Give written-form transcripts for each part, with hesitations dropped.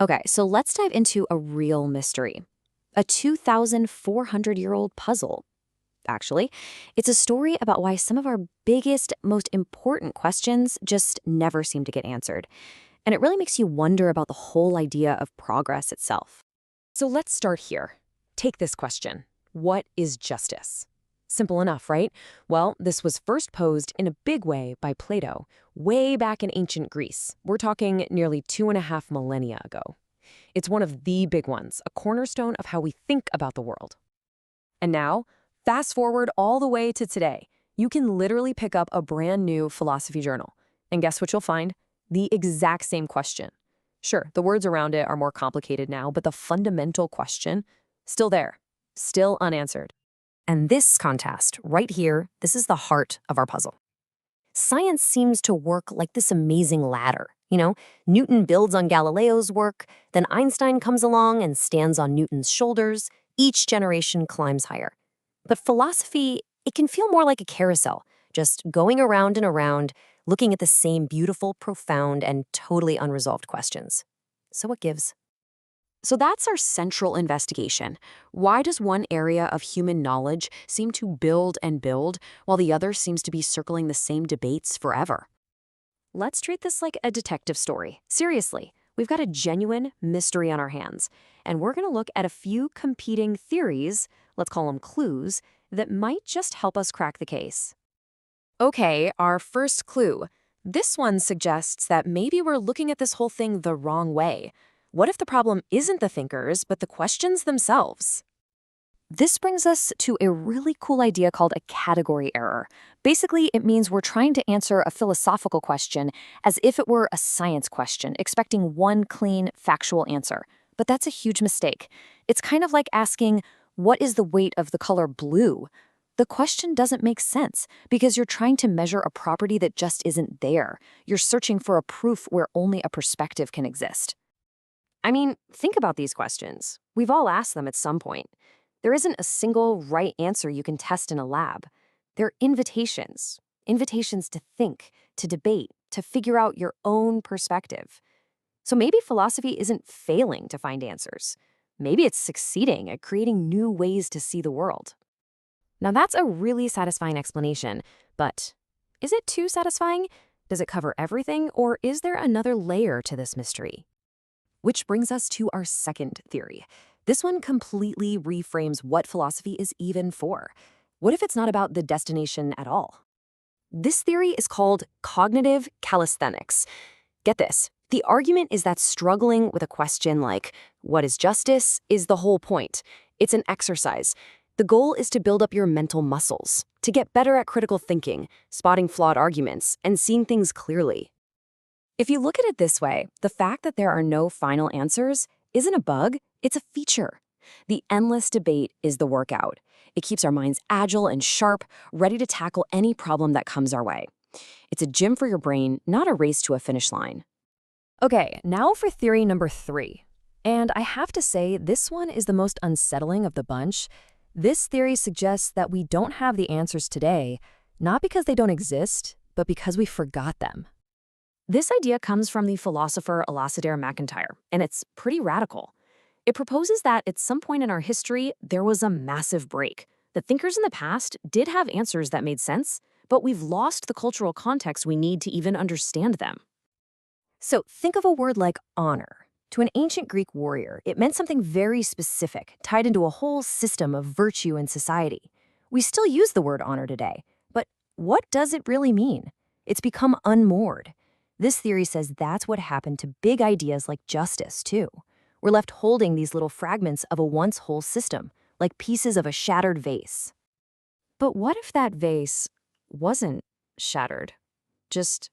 Okay, so let's dive into a real mystery. A 2,400-year-old puzzle. Actually, it's a story about why some of our biggest, most important questions just never seem to get answered. And it really makes you wonder about the whole idea of progress itself. So let's start here. Take this question. What is justice? Simple enough, right? Well, this was first posed in a big way by Plato, way back in ancient Greece. We're talking nearly 2.5 millennia ago. It's one of the big ones, a cornerstone of how we think about the world. And now, fast forward all the way to today. You can literally pick up a brand new philosophy journal. And guess what you'll find? The exact same question. Sure, the words around it are more complicated now, but the fundamental question, still there, still unanswered. And this contrast, right here, this is the heart of our puzzle. Science seems to work like this amazing ladder. Newton builds on Galileo's work, then Einstein comes along and stands on Newton's shoulders. Each generation climbs higher. But philosophy, it can feel more like a carousel, just going around and around, looking at the same beautiful, profound, and totally unresolved questions. So what gives? So that's our central investigation. Why does one area of human knowledge seem to build and build, while the other seems to be circling the same debates forever? Let's treat this like a detective story. Seriously, we've got a genuine mystery on our hands, and we're going to look at a few competing theories, let's call them clues, that might just help us crack the case. Okay, our first clue. This one suggests that maybe we're looking at this whole thing the wrong way. What if the problem isn't the thinkers, but the questions themselves? This brings us to a really cool idea called a category error. Basically, it means we're trying to answer a philosophical question as if it were a science question, expecting one clean, factual answer. But that's a huge mistake. It's kind of like asking, what is the weight of the color blue? The question doesn't make sense because you're trying to measure a property that just isn't there. You're searching for a proof where only a perspective can exist. I mean, think about these questions. We've all asked them at some point. There isn't a single right answer you can test in a lab. They're invitations. Invitations to think, to debate, to figure out your own perspective. So maybe philosophy isn't failing to find answers. Maybe it's succeeding at creating new ways to see the world. Now that's a really satisfying explanation, but is it too satisfying? Does it cover everything, or is there another layer to this mystery? Which brings us to our second theory. This one completely reframes what philosophy is even for. What if it's not about the destination at all? This theory is called cognitive calisthenics. Get this, the argument is that struggling with a question like, what is justice, is the whole point. It's an exercise. The goal is to build up your mental muscles, to get better at critical thinking, spotting flawed arguments, and seeing things clearly. If you look at it this way, the fact that there are no final answers isn't a bug, it's a feature. The endless debate is the workout. It keeps our minds agile and sharp, ready to tackle any problem that comes our way. It's a gym for your brain, not a race to a finish line. Okay, now for theory number 3. And I have to say, this one is the most unsettling of the bunch. This theory suggests that we don't have the answers today, not because they don't exist, but because we forgot them. This idea comes from the philosopher Alasdair MacIntyre, and it's pretty radical. It proposes that at some point in our history, there was a massive break. The thinkers in the past did have answers that made sense, but we've lost the cultural context we need to even understand them. So think of a word like honor. To an ancient Greek warrior, it meant something very specific, tied into a whole system of virtue and society. We still use the word honor today, but what does it really mean? It's become unmoored. This theory says that's what happened to big ideas like justice, too. We're left holding these little fragments of a once whole system, like pieces of a shattered vase. But what if that vase wasn't shattered, just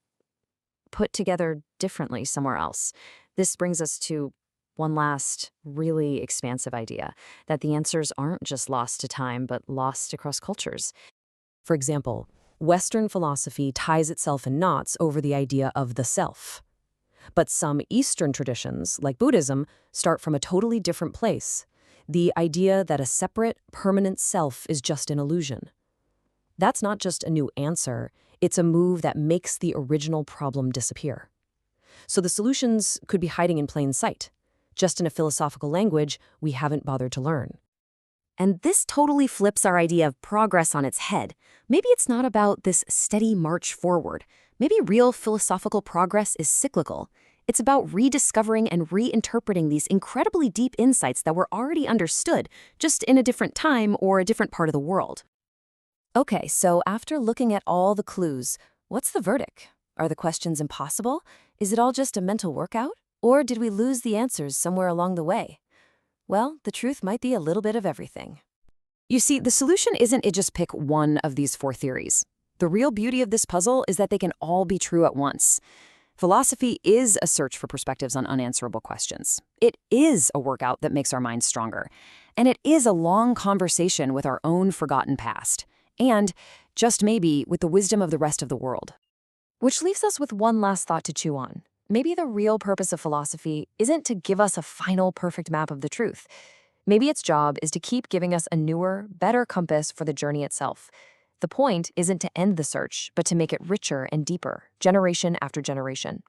put together differently somewhere else? This brings us to one last really expansive idea, that the answers aren't just lost to time, but lost across cultures. For example, Western philosophy ties itself in knots over the idea of the self. But some Eastern traditions, like Buddhism, start from a totally different place, the idea that a separate, permanent self is just an illusion. That's not just a new answer, it's a move that makes the original problem disappear. So the solutions could be hiding in plain sight. just in a philosophical language we haven't bothered to learn. And this totally flips our idea of progress on its head. Maybe it's not about this steady march forward. Maybe real philosophical progress is cyclical. It's about rediscovering and reinterpreting these incredibly deep insights that were already understood, just in a different time or a different part of the world. Okay, so after looking at all the clues, what's the verdict? Are the questions impossible? Is it all just a mental workout? Or did we lose the answers somewhere along the way? Well, the truth might be a little bit of everything. You see, the solution isn't to just pick one of these four theories. The real beauty of this puzzle is that they can all be true at once. Philosophy is a search for perspectives on unanswerable questions. It is a workout that makes our minds stronger. And it is a long conversation with our own forgotten past. And, just maybe, with the wisdom of the rest of the world. Which leaves us with one last thought to chew on. Maybe the real purpose of philosophy isn't to give us a final perfect map of the truth. Maybe its job is to keep giving us a newer, better compass for the journey itself. The point isn't to end the search, but to make it richer and deeper, generation after generation.